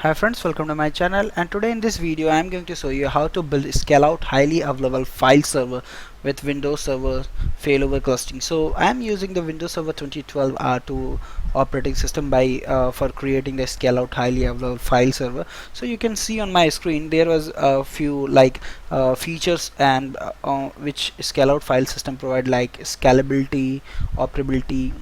Hi friends, welcome to my channel, and today in this video I am going to show you how to build scale out highly available file server with Windows Server Failover Clustering. So I am using the Windows Server 2012 R2 operating system for creating the scale out highly available file server. So you can see on my screen there was a few features and which scale out file system provide, like scalability, operability,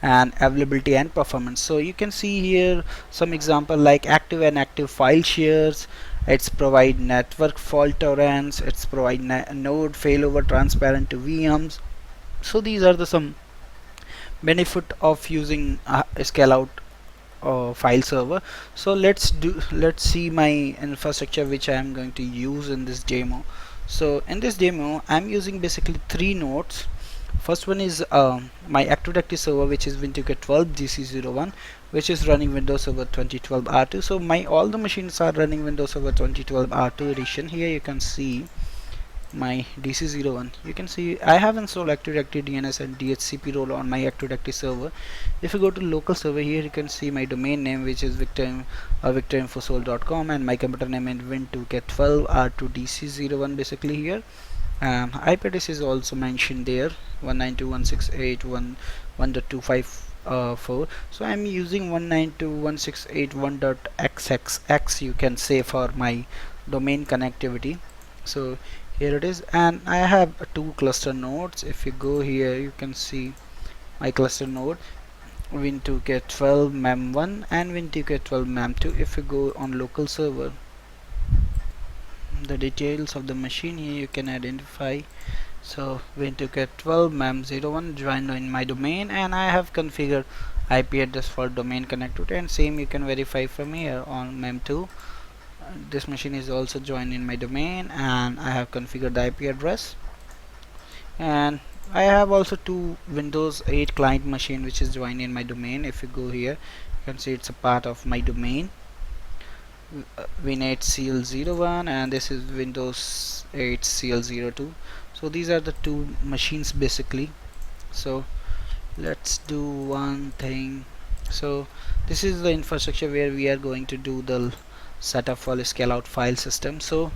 and availability and performance. So you can see here some example like active and active file shares. It's provide network fault tolerance. It's provide node failover transparent to VMs. So these are the some benefit of using a scale out file server. So let's see my infrastructure which I am going to use in this demo. So in this demo I'm using basically three nodes. First one is my Active Directory server, which is Windows 12 GC01, which is running Windows Server 2012 R2. So my all the machines are running Windows Server 2012 R2 edition. Here you can see my DC01. You can see I have installed Active Directory DNS and DHCP role on my Active Directory server. If you go to local server, here you can see my domain name, which is victorinfosol.com, and my computer name in Win2K12 R2 DC01 basically here. IP address is also mentioned there, 192.168.1.254. So I'm using 192.168.1.xxx, you can say, for my domain connectivity. So here it is, and I have two cluster nodes. If you go here, you can see my cluster node Win2K12 mem1 and Win2K12 mem2. If you go on local server, the details of the machine here you can identify. So Win2K12 mem01 joined in my domain, and I have configured IP address for domain connectivity, and same you can verify from here on mem2. This machine is also joined in my domain, and I have configured the IP address. And I have also two Windows 8 client machine which is joined in my domain. If you go here, you can see it's a part of my domain, Win8 CL01, and this is Windows 8 CL02. So these are the two machines basically. So let's do one thing. So this is the infrastructure where we are going to do the setup for the scale out file system. So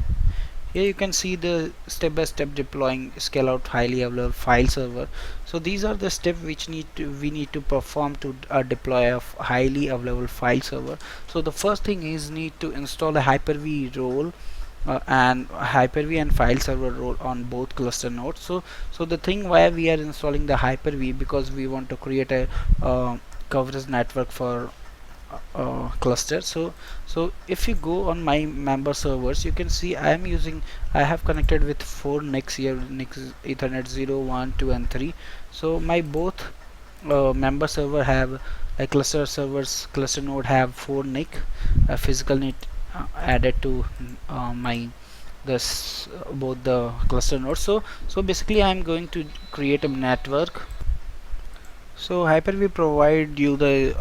here you can see the step-by-step deploying scale out highly available file server. So these are the steps which we need to perform to deploy a highly available file server. So the first thing is need to install a Hyper-V role and Hyper-V and file server role on both cluster nodes. So the thing why we are installing the Hyper-V, because we want to create a coverage network for cluster. So if you go on my member servers, you can see I have connected with 4 NICs here, NICs Ethernet 0, 1, 2 and 3. So my both member server have cluster node have 4 NIC physical NIC added to my this both the cluster nodes. So basically I am going to create a network. So Hyper-V provide you the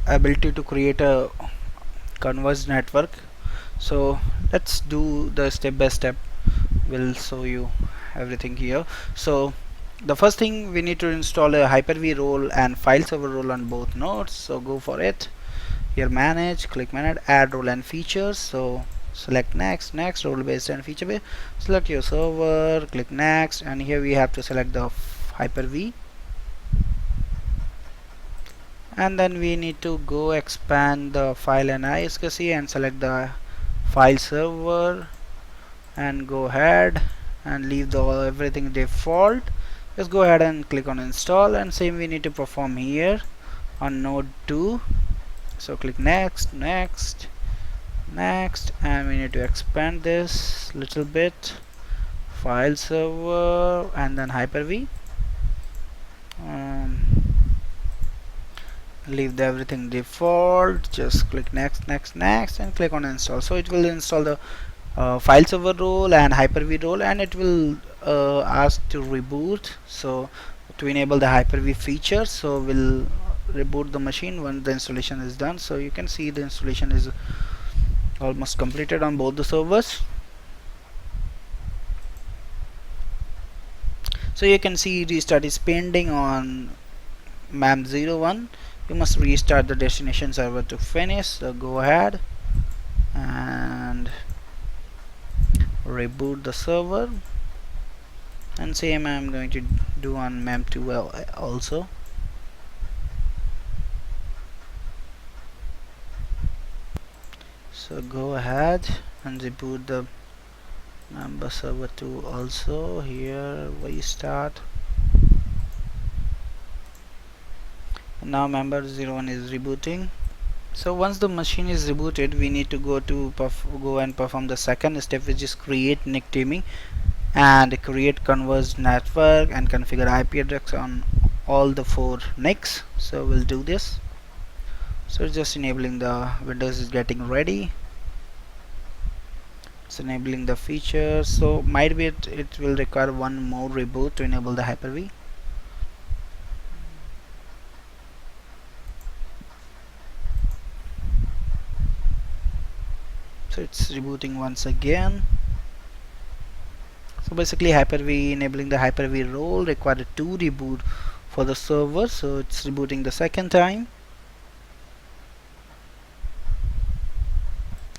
ability to create a converged network. So let's do the step by step. We'll show you everything here. So the first thing, we need to install a Hyper-V role and file server role on both nodes. So go for it. Here manage, click manage, add role and features. So select next, role based and feature based. Select your server, click next, and here we have to select the Hyper-V. And then we need to go expand the file and ISKC and select the file server and go ahead and leave the everything default. Just go ahead and click on install, and same we need to perform here on node 2. So click next, and we need to expand this little bit, file server and then Hyper-V. Leave everything default, just click next, and click on install. So it will install the file server role and Hyper-V role, and it will ask to reboot. So to enable the Hyper-V feature, so we'll reboot the machine when the installation is done. So you can see the installation is almost completed on both the servers. So you can see restart is pending on mem01. you must restart the destination server to finish. So go ahead and reboot the server, and same I'm going to do on mem2 also. So go ahead and reboot the member server 2 also. Here restart. Now member 01 is rebooting. So once the machine is rebooted, we need to go and perform the second step, which is create NIC teaming and create converged network and configure IP address on all the 4 NICs. So we'll do this. So just enabling the Windows is getting ready. It's enabling the features. So might be it will require one more reboot to enable the Hyper-V. So it's rebooting once again. So basically Hyper-V, enabling the Hyper-V role required 2 reboot for the server, so it's rebooting the second time.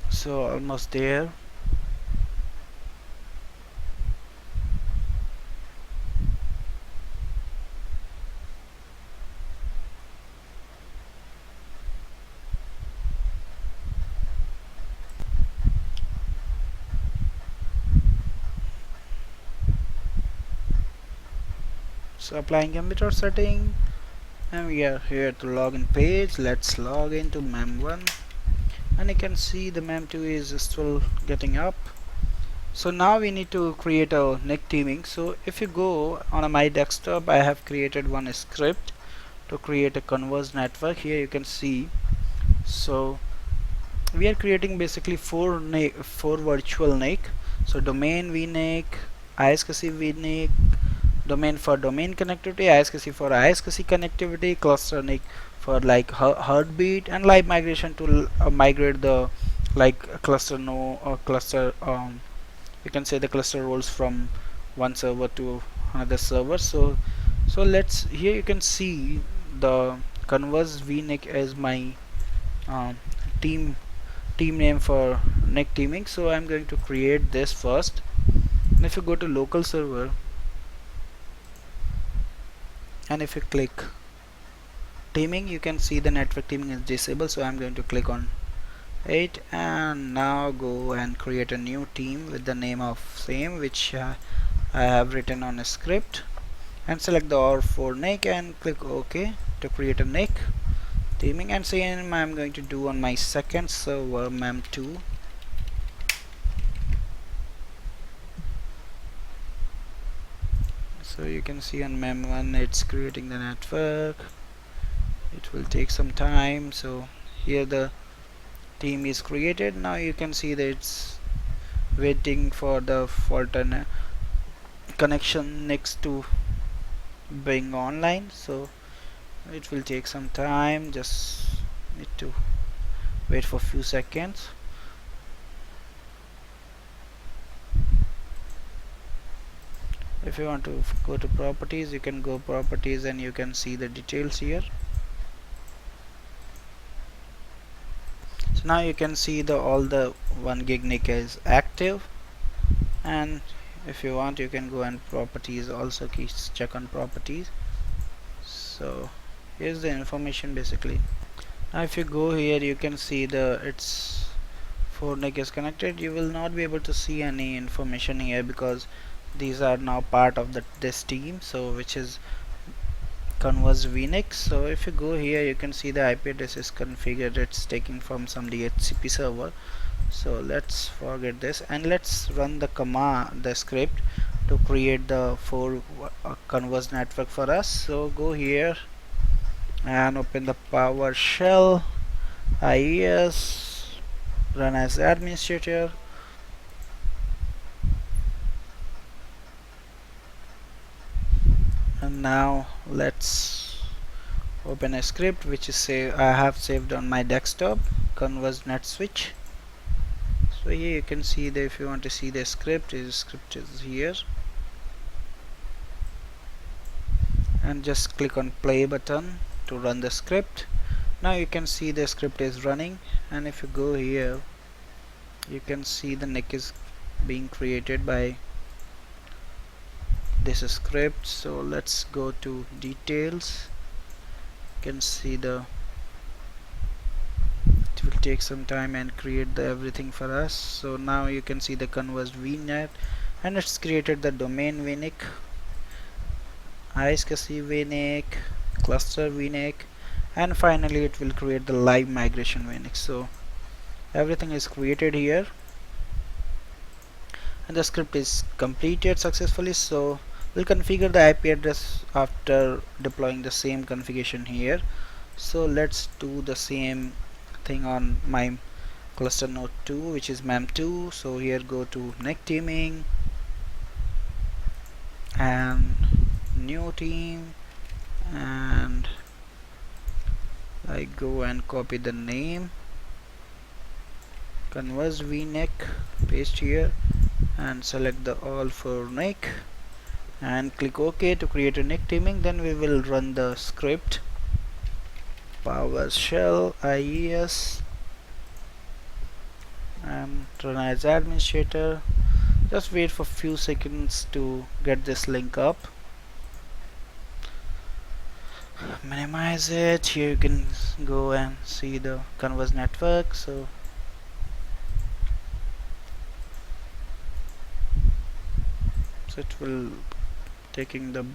So almost there. So applying computer setting, and we are here to login page. Let's log into mem1, and you can see the mem2 is still getting up. So now we need to create a NIC teaming. So if you go on my desktop, I have created one script to create a converged network. Here you can see. So we are creating basically four virtual NIC. So domain vNIC, ISKC vNIC, domain for domain connectivity, ISKC for ISKC connectivity, cluster NIC for like heartbeat, and live migration to migrate the like cluster no or cluster you can say the cluster roles from one server to another server. So let's, here you can see the converged vNIC as my um, team name for NIC teaming. So I'm going to create this first, and if you go to local server and if you click teaming, you can see the network teaming is disabled. So I'm going to click on it, and now go and create a new team with the name of same, which I have written on a script, and select the R4 NIC and click OK to create a NIC teaming. And same I'm going to do on my second server mem2. So you can see on mem1 it's creating the network. It will take some time. So here the team is created. Now you can see that it's waiting for the fault and connection next to being online. So it will take some time, just need to wait for a few seconds. If you want to go to properties, you can go properties and you can see the details here. So now you can see the all the 1 gig NIC is active, and if you want you can go and properties also, check on properties. So here's the information basically. Now if you go here, you can see the it's 4 NIC is connected. You will not be able to see any information here because these are now part of this team, so which is converged vNIC. So if you go here, you can see the IP address is configured. It's taking from some DHCP server. So let's forget this and let's run the command, the script to create the 4 converged network for us. So go here and open the PowerShell IES, run as administrator. And now let's open a script which is I have saved on my desktop, converged net switch. So here you can see that if you want to see the script is here, and just click on play button to run the script. Now you can see the script is running, and if you go here you can see the NIC is being created by this script. So let's go to details. You can see it will take some time and create the everything for us. So now you can see the converged VNet, and it's created the domain VNIC, ISCSI VNIC, cluster VNIC, and finally it will create the live migration VNIC. So everything is created here and the script is completed successfully. So we'll configure the IP address after deploying the same configuration here. So let's do the same thing on my cluster node 2, which is mem2. So here go to NIC teaming and new team, and I go and copy the name, converse vNIC, paste here and select the all for NIC and click OK to create a NIC teaming. Then we will run the script PowerShell IES and run as administrator. Just wait for few seconds to get this link up. Minimize it. Here you can go and see the converse network. So it will taking the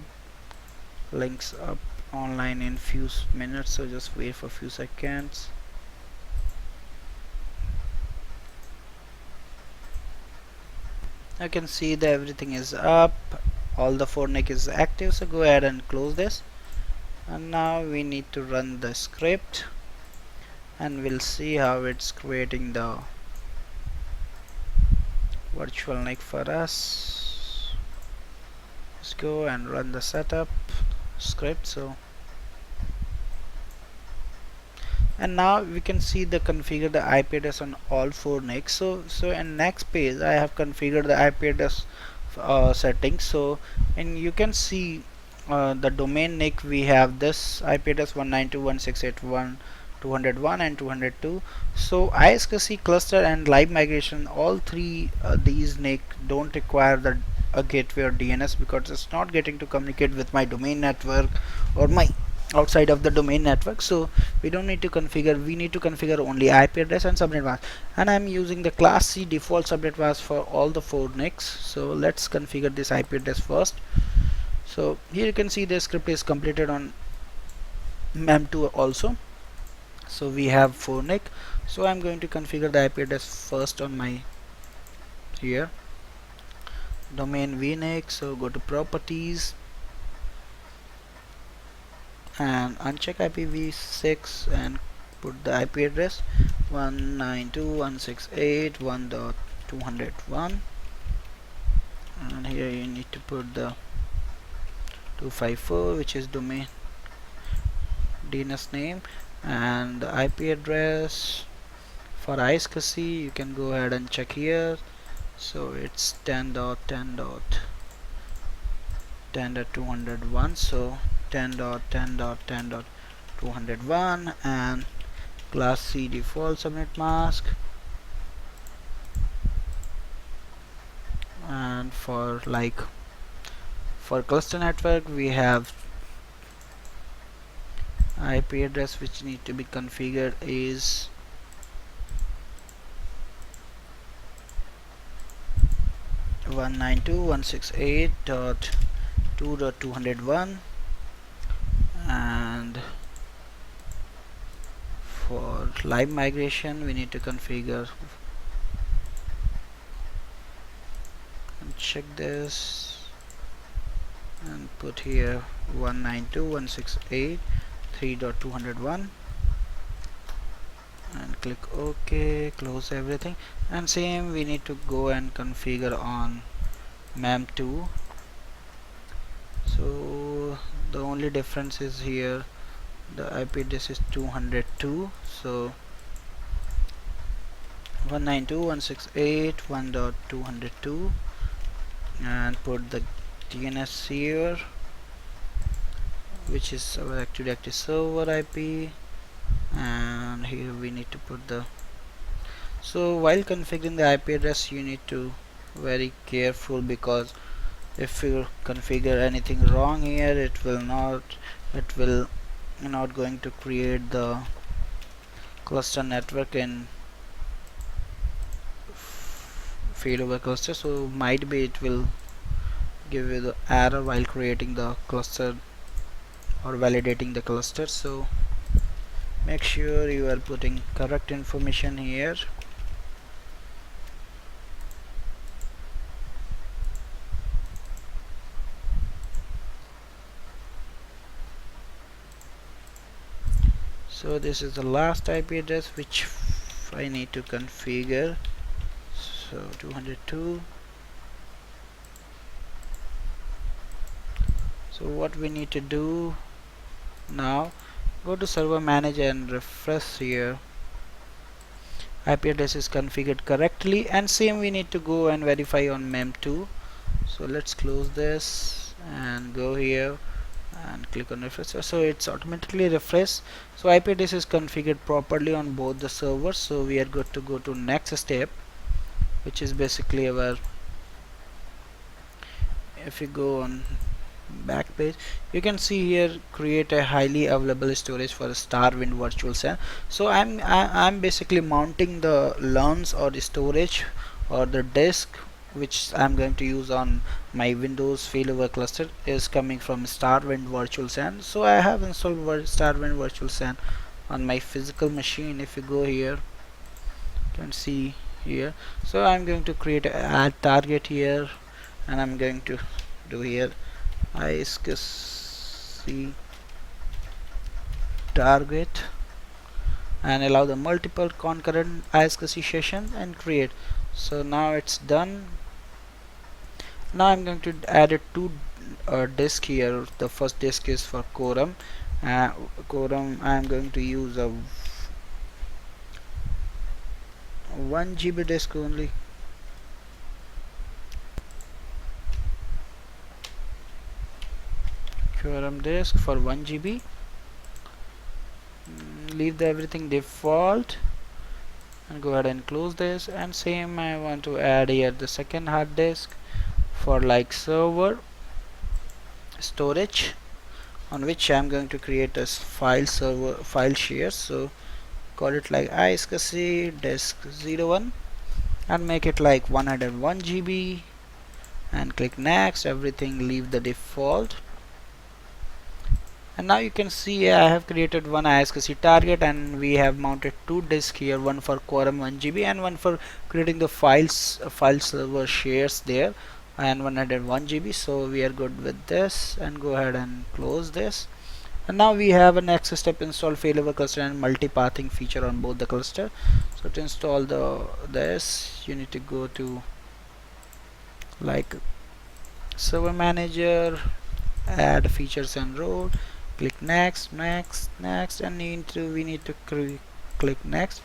links up online in few minutes, so just wait for a few seconds. I can see that everything is up, all the 4 NIC is active, so go ahead and close this. And now we need to run the script and we'll see how it's creating the virtual NIC for us. Let's go and run the setup script. So and now we can see the configure the IP address on all 4 NICs. So in next page I have configured the IP address settings. So and you can see the domain NIC, we have this IP address 192.168.1.201 and 202. So ISCSI cluster and live migration, all three these NIC don't require the a gateway or DNS, because it's not getting to communicate with my domain network or my outside of the domain network. So we don't need to configure, we need to configure only IP address and subnet mask, and I'm using the class C default subnet mask for all the 4 NICs. So let's configure this IP address first. So here you can see the script is completed on mem2 also. So we have 4 NIC. So I'm going to configure the IP address first on my here domain vNIC. So go to properties and uncheck IPv6 and put the IP address 192.168.1.201, and here you need to put the 254, which is domain DNS name, and the IP address for ISCSI you can go ahead and check here. So it's 10.10.10.201, so 10.10.10.201, and class C default subnet mask. And for cluster network we have IP address which need to be configured is 192.168.2.201, and for live migration we need to configure and check this and put here 192.168.3.201 and click OK, close everything. And same we need to go and configure on mem2. So the only difference is here the IP address is 202, so 192.168.1.202, and put the DNS here, which is our Active Directory server IP, and here we need to put the. So while configuring the IP address, you need to very careful, because if you configure anything wrong here, it will not going to create the cluster network in failover cluster. So might be it will give you the error while creating the cluster or validating the cluster. So make sure you are putting correct information here. So this is the last IP address which I need to configure. So 202. So what we need to do now, go to server manager and refresh here. IP address is configured correctly, and same we need to go and verify on mem2. So let's close this and go here and click on refresh. So it's automatically refresh. So IP address is configured properly on both the servers. So we are good to go to next step, which is basically our, if you go on back page, you can see here create a highly available storage for Starwind virtual SAN. So I'm basically mounting the LANs or the storage or the disk which I'm going to use on my Windows failover cluster is coming from Starwind virtual SAN. So I have installed Starwind virtual SAN on my physical machine. If you go here, you can see here. So I'm going to create a add target here, and I'm going to do here ISC target and allow the multiple concurrent ISC sessions and create. So now it's done. Now I'm going to add a two disk here. The first disk is for quorum. Quorum I'm going to use a 1 GB disk only. Quorum disk for 1 GB. Leave everything default and go ahead and close this. And same I want to add here the second hard disk for like server storage, on which I'm going to create a file share. So call it like ISC disk 01 and make it like 101 GB and click next. Everything leave the default. And now you can see I have created one ISC target, and we have mounted two disks here, one for quorum 1 GB and one for creating the file server shares there, and 101 GB. So we are good with this, and go ahead and close this. And now we have a next step, install failover cluster and multipathing feature on both the cluster. So to install this, you need to go to like server manager, add features and role, click next, and we need to click next,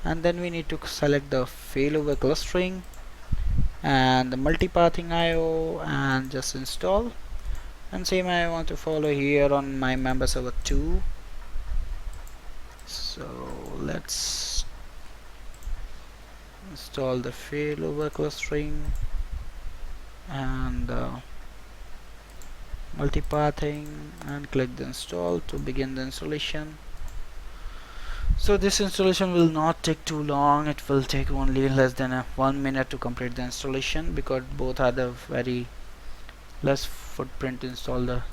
and then we need to select the failover clustering and the multipathing IO and just install. And same I want to follow here on my member server 2. So let's install the failover clustering and multipathing and click the install to begin the installation. So this installation will not take too long. It will take only less than 1 minute to complete the installation, because both are the very less footprint to install the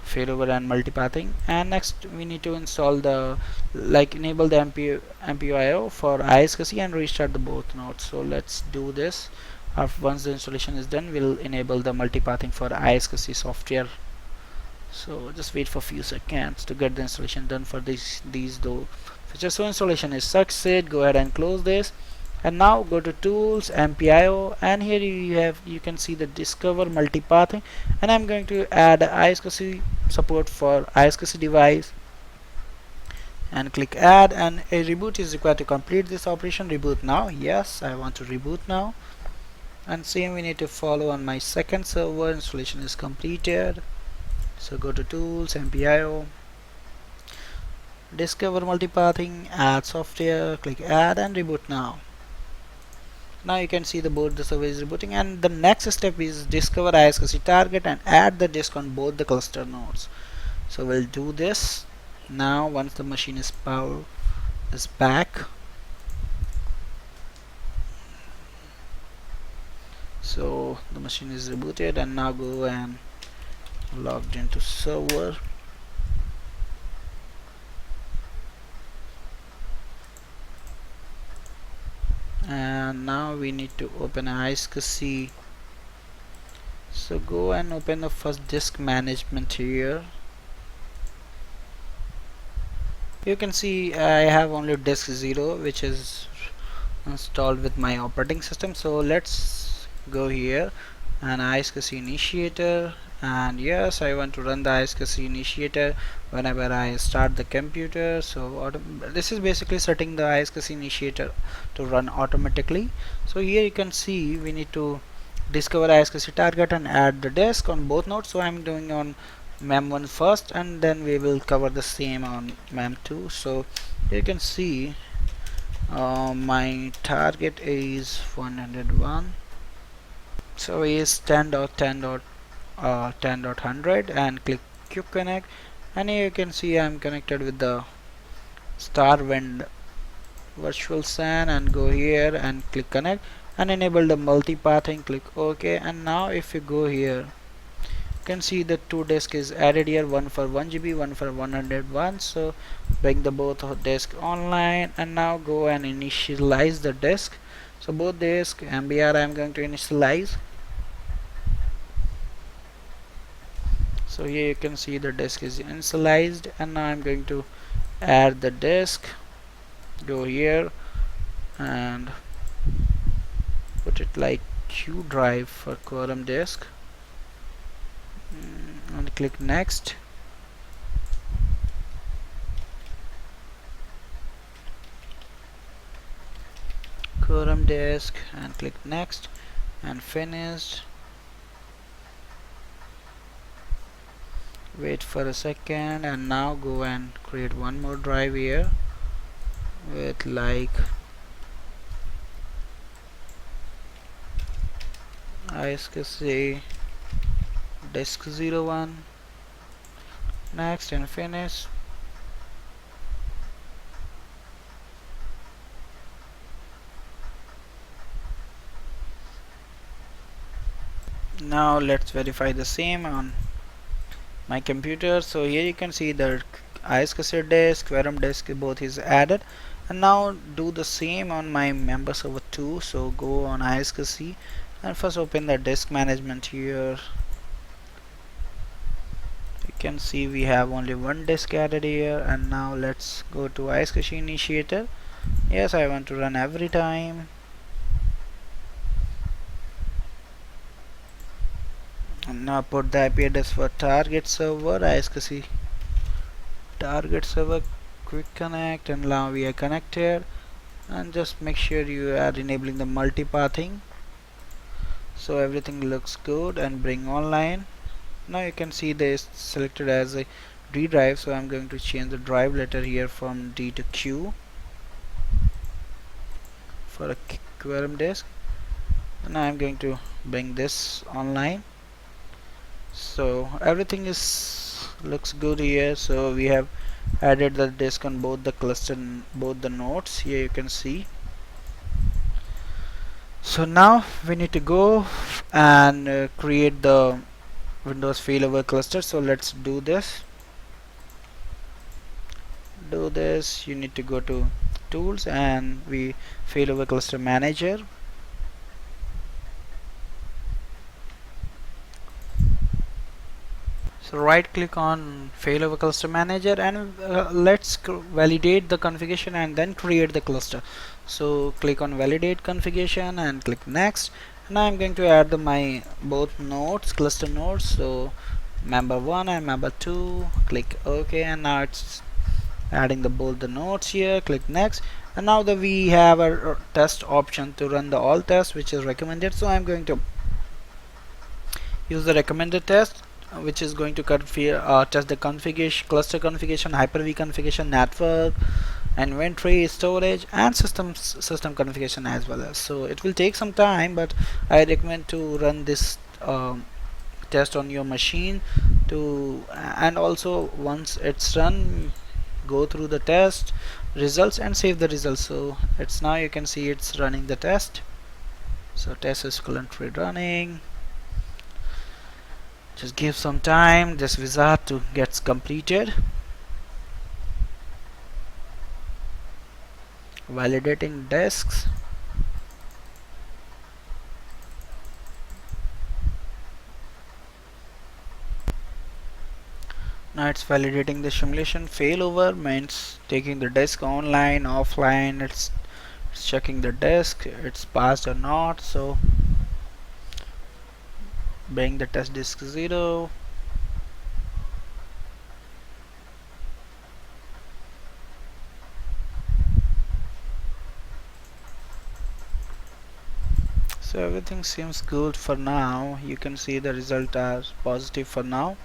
failover and multipathing. And next we need to install the enable the MPIO for ISC and restart the both nodes. So let's do this. Once the installation is done, we'll enable the multipathing for ISC software. So just wait for a few seconds to get the installation done for these though features. So installation is succeed. Go ahead and close this, and now go to tools, MPIO, and here you can see the discover multipathing, and I'm going to add ISC support for ISC device and click add, and a reboot is required to complete this operation. Reboot now. Yes, I want to reboot now. And same we need to follow on my second server. Installation is completed. So go to tools, MPIO, discover multipathing, add software, click add and reboot now. Now you can see the both the server is rebooting, and the next step is discover ISKC target and add the disk on both the cluster nodes. So we'll do this now. Once the machine is back, so the machine is rebooted, and now go and logged into server. And now we need to open ISKC. So go and open the first disk management here. You can see I have only disk 0, which is installed with my operating system. So let's go here and ISKC initiator, and yes, I want to run the ISKC initiator whenever I start the computer. So this is basically setting the ISKC initiator to run automatically. So here you can see we need to discover ISKC target and add the disk on both nodes. So I'm doing on mem1 first, and then we will cover the same on mem2. So you can see my target is 101. So is 10.10.10.100 and click quick connect, and here you can see I'm connected with the StarWind virtual SAN, and go here and click connect and enable the multipathing, click OK. And now if you go here, you can see the two disk is added here, one for 1 GB, one for 101. So bring the both of disk online, and now go and initialize the disk. So both disk MBR I'm going to initialize. So here you can see the disk is initialized, and now I'm going to add the disk. Go here and put it like Q drive for quorum disk, and click next. Quorum disk and click next and finished. Wait for a second, and now go and create one more drive here with like ISKC disk 01, next and finish. Now let's verify the same on my computer. So here you can see the ISKC disk, quorum disk both is added, and now do the same on my member server 2. So go on ISKC and first open the disk management here. You can see we have only one disk added here, and now let's go to ISKC initiator. Yes, I want to run every time. And now put the IP address for target server, ISKC target server, quick connect, and now we are connected. And just make sure you are enabling the multipathing, so everything looks good, and bring online. Now you can see this selected as a D drive, so I'm going to change the drive letter here from D to Q for a quorum disk, and I'm going to bring this online. So everything is looks good here. So we have added the disk on both the cluster, both the nodes. Here you can see. So now we need to go and create the Windows Failover Cluster. So let's do this. You need to go to Tools and we Failover Cluster Manager. So right click on Failover Cluster Manager, and let's validate the configuration and then create the cluster. So click on validate configuration and click next. Now I'm going to add my both nodes, cluster nodes, so member 1 and member 2. Click OK, and now it's adding both the nodes here. Click next, and now we have a test option to run the all tests, which is recommended. So I'm going to use the recommended test. which is going to test the configuration, cluster configuration, Hyper-V configuration, network, inventory, storage, and system configuration as well. As so it will take some time, but I recommend to run this test on your machine to, and also once it's run, go through the test results and save the results. So it's now, you can see it's running the test. So test is currently running. Just give some time this wizard to get completed. Validating disks. Now it's validating the simulation. Failover means taking the disk online, offline. It's checking the disk, it's passed or not. So bring the test disk 0. So everything seems good for now. You can see the result are positive for now.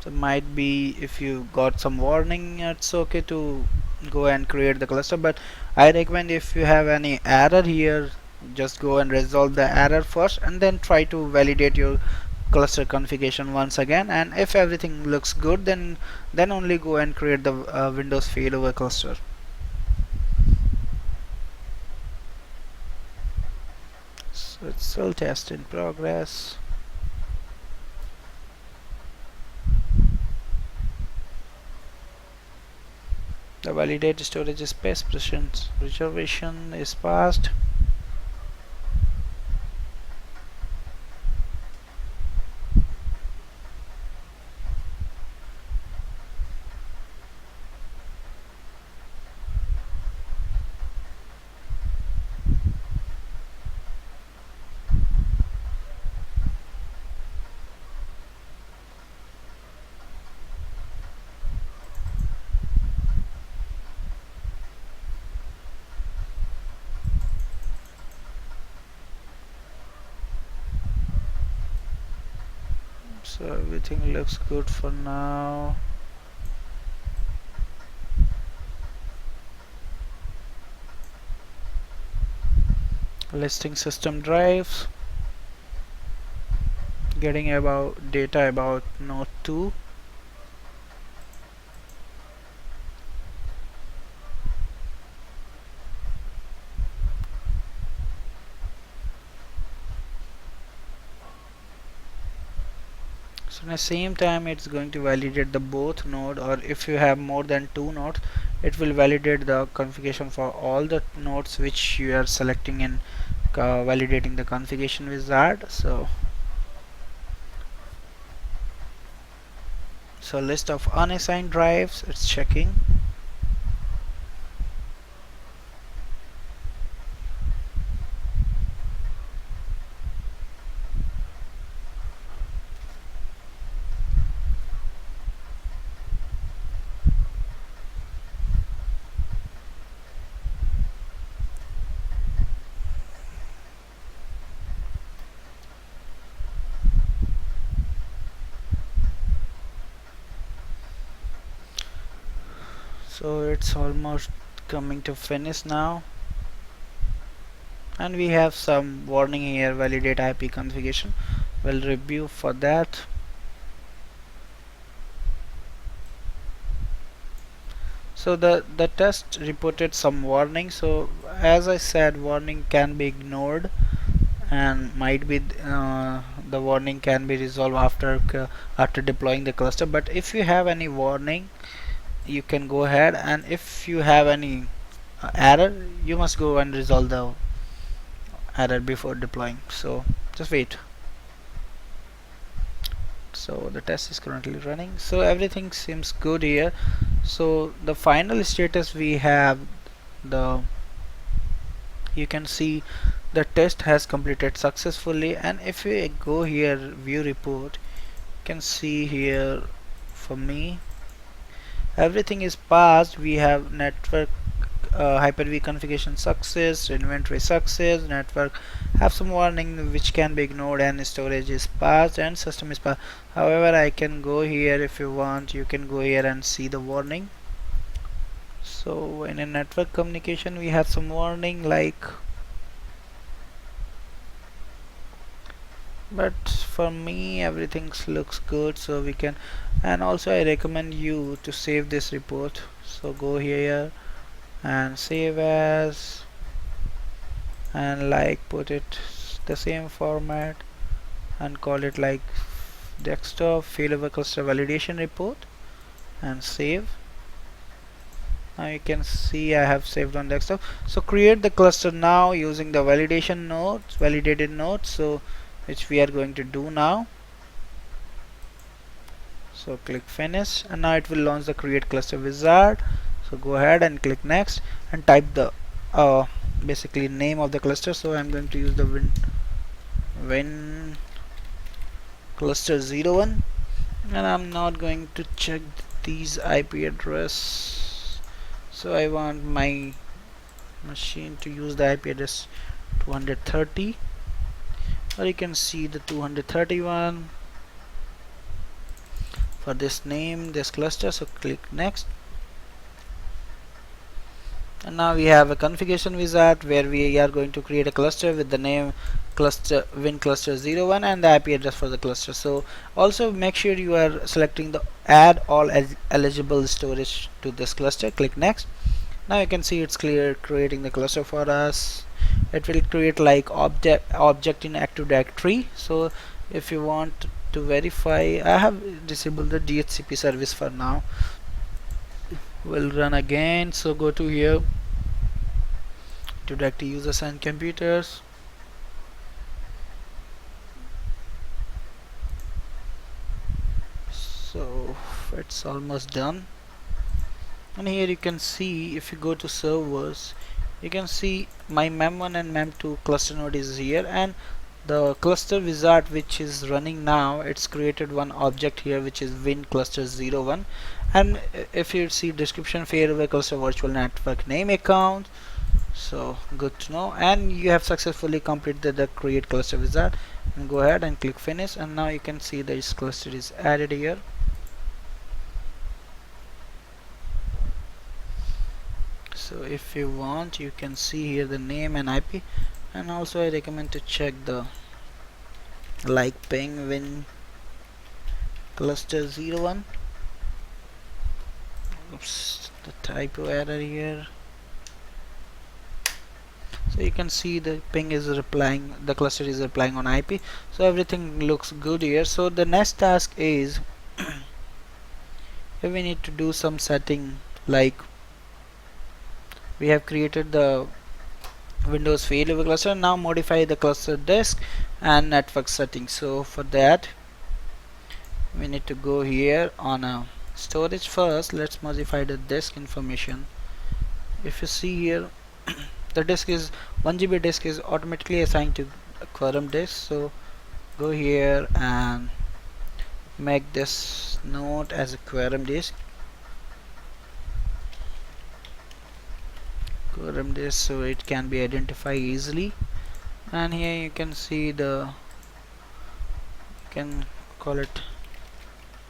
So might be if you got some warning, it's okay to go and create the cluster, but I recommend if you have any error here, just go and resolve the error first and then try to validate your cluster configuration once again, and if everything looks good, then only go and create the Windows failover cluster. So it's still test in progress. The validate storage space presence reservation is passed. So everything looks good for now. Listing system drives, getting about data about node 2. So in the same time, it's going to validate the both node, or if you have more than 2 nodes, it will validate the configuration for all the nodes which you are selecting in validating the configuration wizard. So list of unassigned drives, it's checking. So it's almost coming to finish now, and we have some warning here, validate IP configuration. We'll review for that. So the test reported some warning. So as I said, warning can be ignored, and might be the warning can be resolved after deploying the cluster. But if you have any warning, you can go ahead, and if you have any error, you must go and resolve the error before deploying. So just wait. So the test is currently running, so everything seems good here. So the final status we have, the you can see the test has completed successfully, and if we go here view report, you can see here for me everything is passed. We have network Hyper-V configuration success, inventory success, network have some warning which can be ignored, and storage is passed and system is passed. However, I can go here. If you want, you can go here and see the warning. So in a network communication we have some warning like, but for me everything looks good, so we can. And also I recommend you to save this report. So go here and save as, and like put it the same format and call it like desktop failover cluster validation report and save. Now you can see I have saved on desktop. So create the cluster now using the validation nodes, validated nodes, so which we are going to do now. So click finish, and now it will launch the create cluster wizard. So go ahead and click next and type the basically name of the cluster. So I'm going to use the win cluster 01, and I'm not going to check these IP address. So I want my machine to use the IP address 230, or you can see the 231 for this name, this cluster. So click next, and now we have a configuration wizard where we are going to create a cluster with the name cluster win cluster 01 and the IP address for the cluster. So also make sure you are selecting the add all eligible storage to this cluster. Click next. Now you can see it's clear creating the cluster for us. It will create like object in Active Directory. So if you want to verify, I have disabled the DHCP service for now. We'll run again. So go to here to Directory users and computers. So it's almost done, and here you can see if you go to servers, you can see my mem1 and mem2 cluster node is here, and the cluster wizard which is running now, it's created one object here which is win cluster 01. And if you see description failover cluster virtual network name account, so good to know. And you have successfully completed the create cluster wizard, and go ahead and click finish, and now you can see this cluster is added here. So if you want, you can see here the name and IP, and also I recommend to check the like ping win cluster 01. Oops, the typo error here. So you can see the ping is replying, the cluster is replying on IP, so everything looks good here. So the next task is if we need to do some setting, like we have created the Windows Failover Cluster, now modify the cluster disk and network settings. So for that we need to go here on a storage first. Let's modify the disk information. If you see here the disk is 1 GB disk is automatically assigned to a quorum disk. So go here and make this node as a quorum disk, so it can be identified easily. And here you can see the, you can call it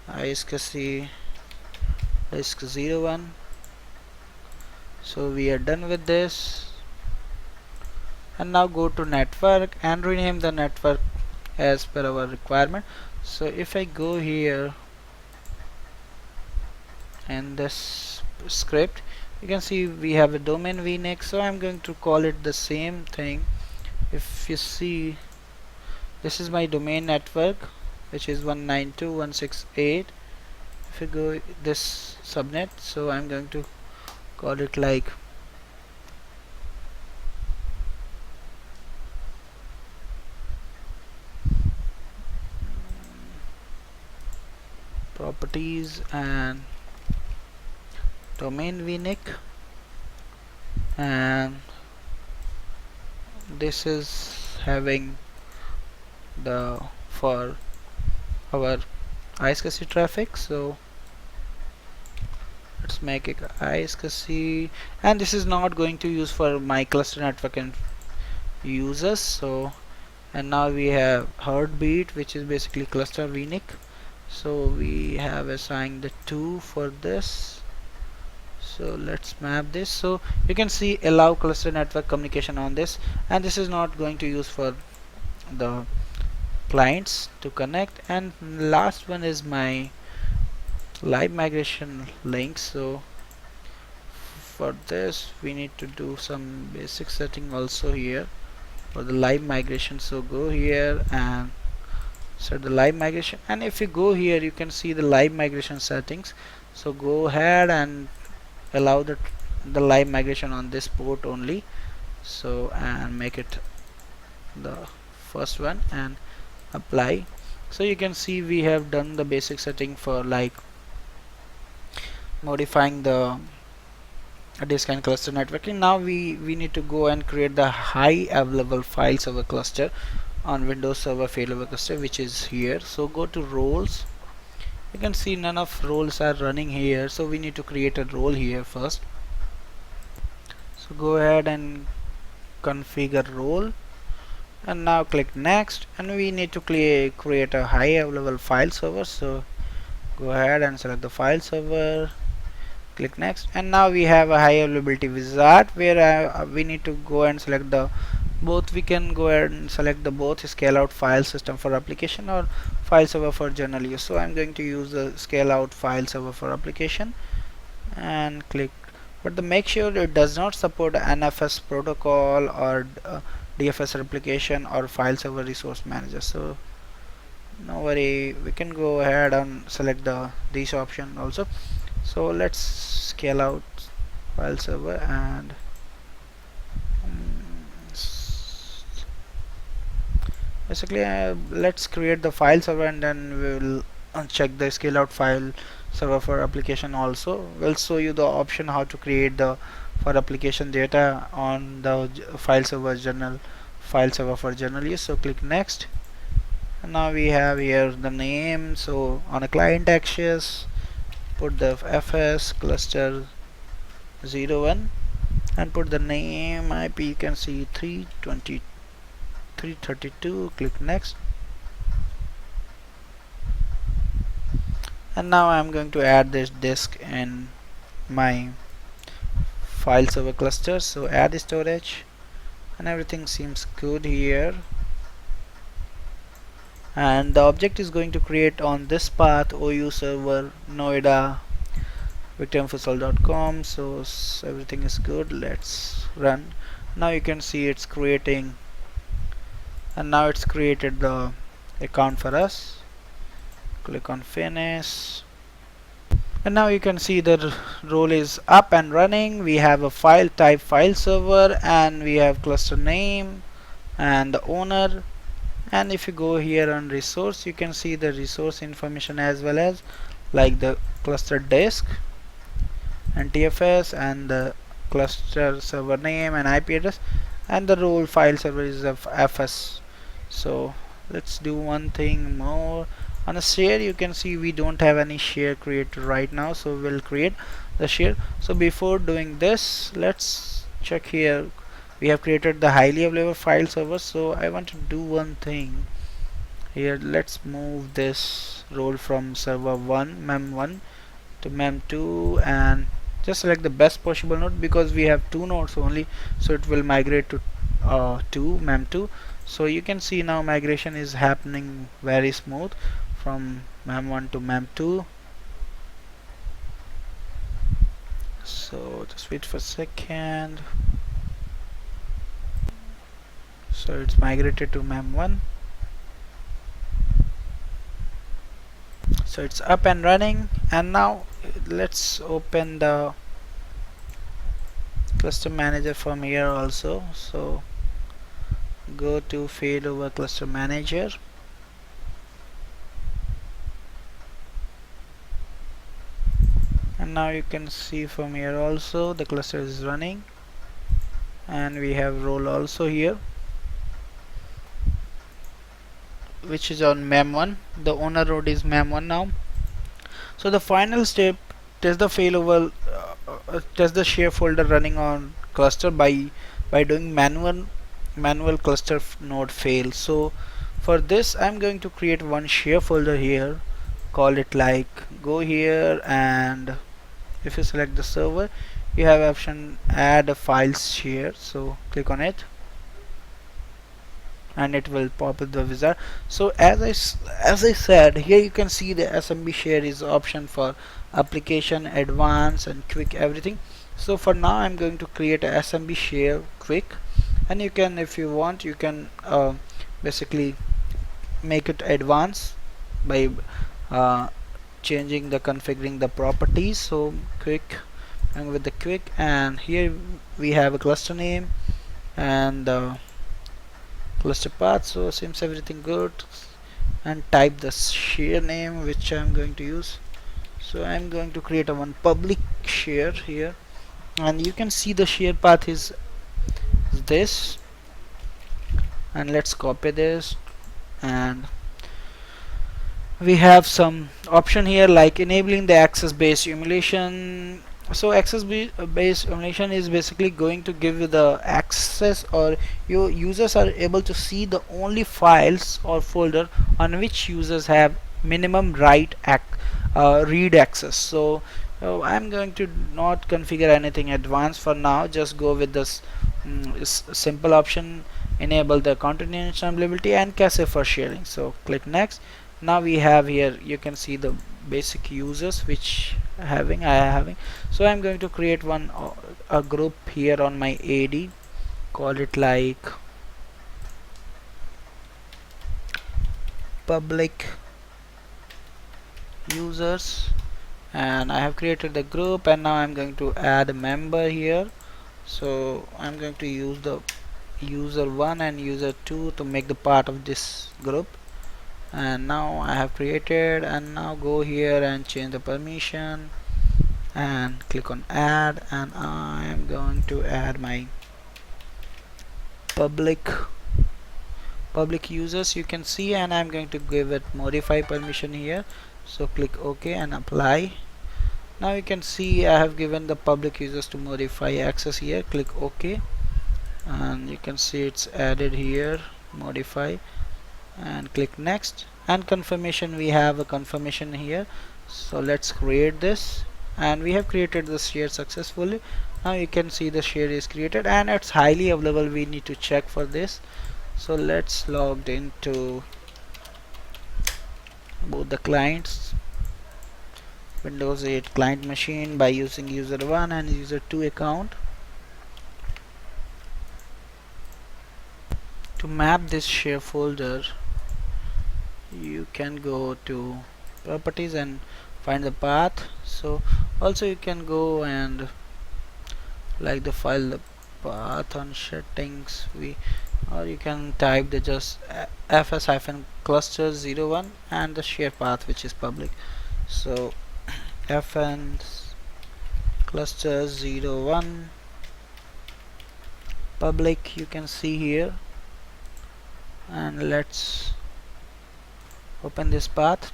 ISC disk 01. So we are done with this, and now go to network and rename the network as per our requirement. So if I go here and this script, you can see we have a domain vnex, so I'm going to call it the same thing. If you see, this is my domain network which is 192.168. if you go this subnet, so I'm going to call it like properties and domain vnec, and this is having the for our ISC traffic. So let's make it ISC, and this is not going to use for my cluster network and users. So, and now we have heartbeat, which is basically cluster vnic. So we have assigned the 2 for this. So let's map this. So you can see allow cluster network communication on this, and this is not going to use for the clients to connect. And last one is my live migration link. So for this we need to do some basic setting also here for the live migration. So go here and set the live migration, and if you go here you can see the live migration settings. So go ahead and allow the live migration on this port only. So and make it the first one and apply. So you can see we have done the basic setting for like modifying the disk and cluster networking. Now we need to go and create the high available file server cluster on Windows Server Failover Cluster, which is here. So go to roles. You can see none of roles are running here, so we need to create a role here first. So go ahead and configure role, and now click next, and we need to create a high available file server. So go ahead and select the file server, click next, and now we have a high availability wizard where we need to go and select the both. We can go ahead and select the both scale out file system for application or file server for general use. So I'm going to use the scale out file server for application and click, but the make sure it does not support NFS protocol or DFS replication or file server resource manager. So no worry, we can go ahead and select these option also. So let's scale out file server and basically let's create the file server, and then we will check the scale out file server for application also. We'll show you the option how to create the for application data on the file server for general use. So click next, and now we have here the name. So on a client access, put the fs cluster 01 and put the name IP. You can see 332. Click next, and now I'm going to add this disk in my file server cluster. So add storage, and everything seems good here, and the object is going to create on this path OU server Noida victiminfosol.com. So everything is good. Let's run. Now you can see it's creating, and now it's created the account for us. Click on finish, and now you can see the role is up and running. We have a file type file server, and we have cluster name and the owner. And if you go here on resource, you can see the resource information as well as like the cluster disk and TFS and the cluster server name and IP address, and the role file server is of FS. So let's do one thing more. On a share, you can see we don't have any share created right now, so we'll create the share. So before doing this, let's check here. We have created the highly available file server, so I want to do one thing here. Let's move this role from server 1 mem1 to mem2, and just select the best possible node because we have 2 nodes only, so it will migrate to mem2. So you can see now migration is happening very smooth from mem1 to mem2. So just wait for a second. So it's migrated to mem1. So it's up and running, and now let's open the cluster manager from here also. So go to failover cluster manager, and now you can see from here also the cluster is running, and we have role also here which is on mem1. The owner node is mem1 now. So the final step test the failover, test the share folder running on cluster by doing manual cluster node fail. So for this I'm going to create one share folder here, call it like, go here, and if you select the server you have option add a files share, so click on it and it will pop up the wizard. So as I said, here you can see the SMB share is option for application, advanced and quick, everything. So for now I'm going to create a SMB share quick, and you can, if you want, you can basically make it advanced by uh, changing the configuring the properties. So quick, and with the quick, and here we have a cluster name and cluster path, so seems everything good, and type the share name which I'm going to use. So I'm going to create a one public share here, and you can see the share path is this, and let's copy this, and we have some option here like enabling the access based emulation. So access based emulation is basically going to give you the access, or your users are able to see the only files or folder on which users have minimum read access. So I'm going to not configure anything advanced for now, just go with this simple option, enable the continuous availability and cache for sharing. So click next. Now we have here, you can see the basic users which I having. So I'm going to create one a group here on my AD, call it like public users, and I have created the group, and now I'm going to add a member here. So I'm going to use the user 1 and user 2 to make the part of this group, and now I have created, and now go here and change the permission and click on add, and I am going to add my public users, you can see, and I'm going to give it modify permission here. So click OK and apply. Now you can see I have given the public users to modify access here. Click OK, and you can see it's added here, modify, and click next. And confirmation, we have a confirmation here. So let's create this, and we have created the share successfully. Now you can see the share is created and it's highly available. We need to check for this. So let's log into both the clients, Windows 8 client machine, by using user 1 and user 2 account. To map this share folder, you can go to properties and find the path. So also you can go and like the file the path on settings, or you can type the just fs-cluster01 and the share path which is public. So fn cluster01 public, you can see here, and let's open this path.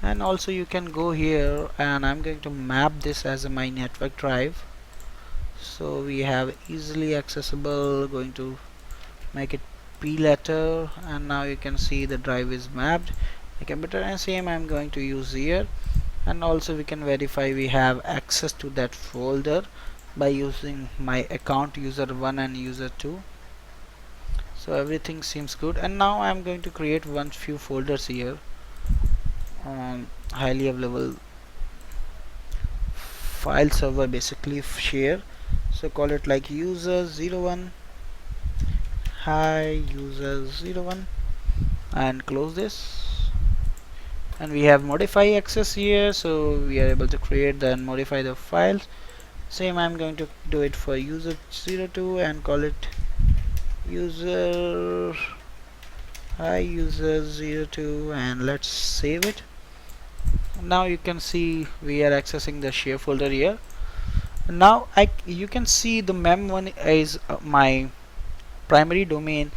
And also you can go here, and I'm going to map this as my network drive, so we have easily accessible, going to make it P letter, and now you can see the drive is mapped. The computer and same I'm going to use here, and also we can verify we have access to that folder by using my account user 1 and user 2. So everything seems good, and now I'm going to create few folders here on highly available file server, basically share. So call it like user01 hi user01 and close this, and we have modify access here, so we are able to create and modify the files. Same I'm going to do it for user02 and call it user hi user02, and let's save it. Now you can see we are accessing the share folder here. Now you can see the mem1 is my primary domain,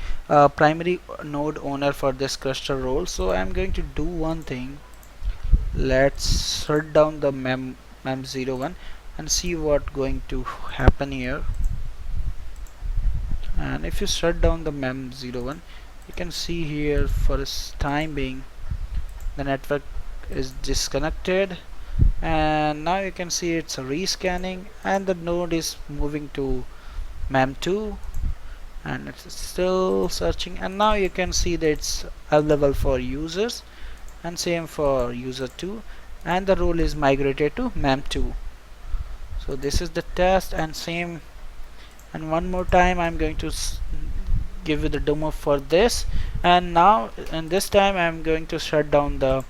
primary node owner for this cluster role. So I'm going to do one thing, let's shut down the mem01 and see what going to happen here. And if you shut down the mem01, you can see here for this time being the network is disconnected, and now you can see it's rescanning and the node is moving to mem2 and it's still searching, and now you can see that it's available for users and same for user 2, and the role is migrated to mem2. So this is the test, and same, and one more time I'm going to give you the demo for this. And now in this time I'm going to shut down the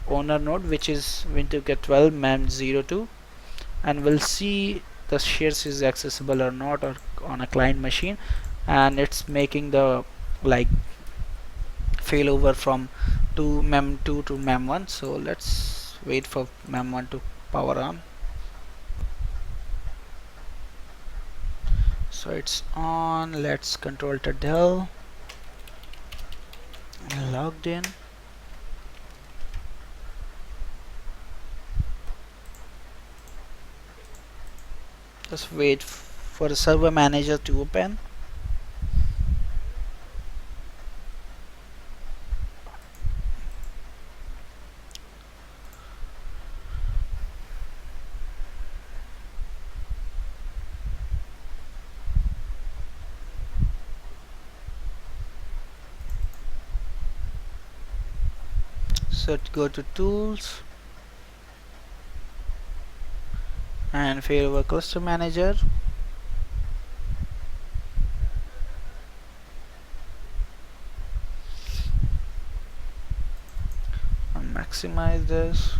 owner node, which is Windows 12 mem02, and we'll see the shares is accessible or not or on a client machine, and it's making the like failover from to mem2 to mem1. So let's wait for mem1 to power on. So it's on. Let's control to del, logged in. Just wait for the server manager to open. So go to tools and failover cluster manager. And maximize this.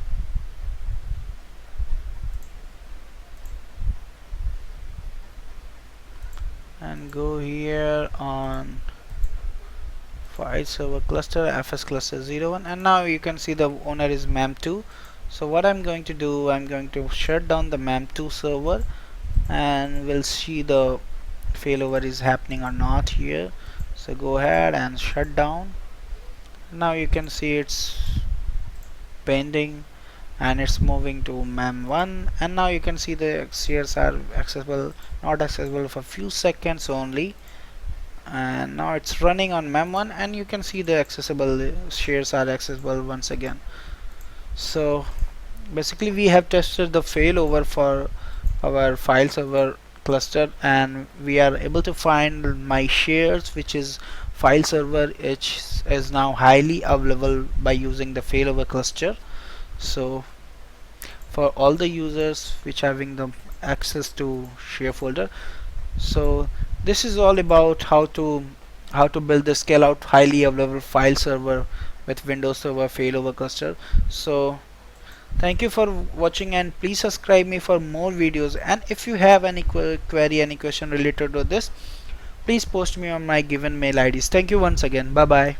And go here on file server cluster fs cluster 01, and now you can see the owner is mem2. So what I'm going to do, I'm going to shut down the mem2 server and we'll see the failover is happening or not here. So go ahead and shut down. Now you can see it's pending and it's moving to mem1, and now you can see the shares are accessible, not accessible for a few seconds only, and now it's running on mem1 and you can see the accessible shares are accessible once again. So basically we have tested the failover for our file server cluster, and we are able to find my shares, which is file server, which is now highly available by using the failover cluster. So for all the users which having the access to share folder. So this is all about how to build the scale out highly available file server with Windows Server Failover Cluster. So thank you for watching, and please subscribe me for more videos, and if you have any query, any question related to this, please post me on my given mail IDs. Thank you once again. Bye bye.